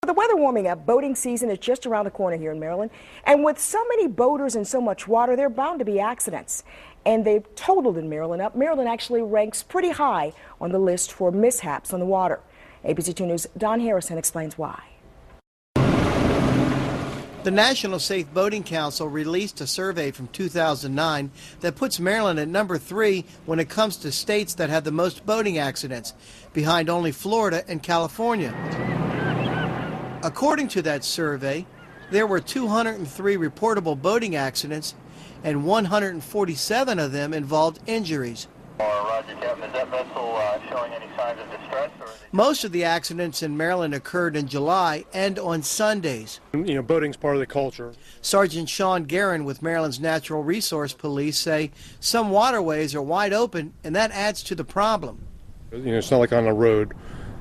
The weather warming up, boating season is just around the corner here in Maryland. And with so many boaters and so much water, there are bound to be accidents. And they've totaled in Maryland up. Maryland actually ranks pretty high on the list for mishaps on the water. ABC 2 News' Don Harrison explains why. The National Safe Boating Council released a survey from 2009 that puts Maryland at number 3 when it comes to states that have the most boating accidents, behind only Florida and California. According to that survey, there were 203 reportable boating accidents, and 147 of them involved injuries. Roger, Captain. Is that vessel showing any signs of distress? Most of the accidents in Maryland occurred in July and on Sundays. Boating's part of the culture. Sergeant Sean Guerin with Maryland's Natural Resource Police say some waterways are wide open, and that adds to the problem. It's not like on a road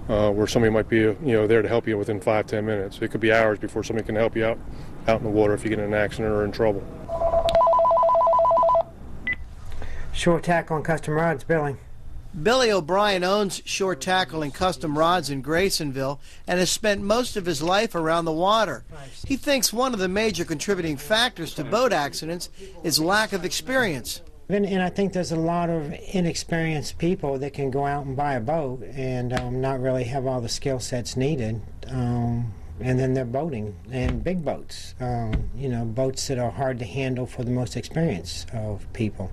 where somebody might be there to help you within 5-10 minutes. It could be hours before somebody can help you out in the water if you get in an accident or in trouble. Shore tackle and custom rods, Billy. Billy O'Brien owns Shore Tackle and Custom Rods in Graysonville and has spent most of his life around the water. He thinks one of the major contributing factors to boat accidents is lack of experience. And I think there's a lot of inexperienced people that can go out and buy a boat and not really have all the skill sets needed. And then they're boating, and big boats, boats that are hard to handle for the most experienced of people.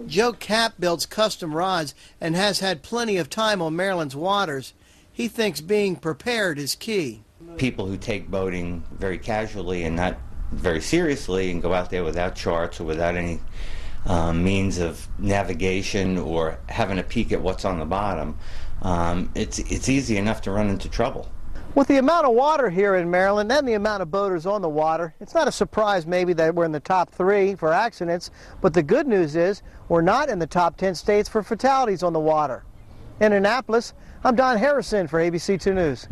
Joe Kapp builds custom rods and has had plenty of time on Maryland's waters. He thinks being prepared is key. People who take boating very casually and not very seriously and go out there without charts or without any means of navigation or having a peek at what's on the bottom, it's easy enough to run into trouble. With the amount of water here in Maryland and the amount of boaters on the water, it's not a surprise maybe that we're in the top 3 for accidents, but the good news is we're not in the top 10 states for fatalities on the water. In Annapolis, I'm Don Harrison for ABC 2 News.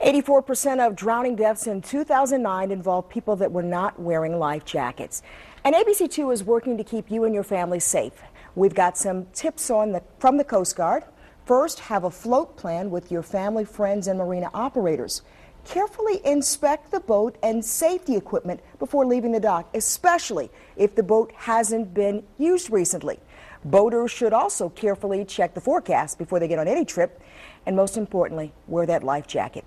84% of drowning deaths in 2009 involved people that were not wearing life jackets. And ABC 2 is working to keep you and your family safe. We've got some tips from the Coast Guard. First, have a float plan with your family, friends, and marina operators. Carefully inspect the boat and safety equipment before leaving the dock, especially if the boat hasn't been used recently. Boaters should also carefully check the forecast before they get on any trip, and most importantly, wear that life jacket.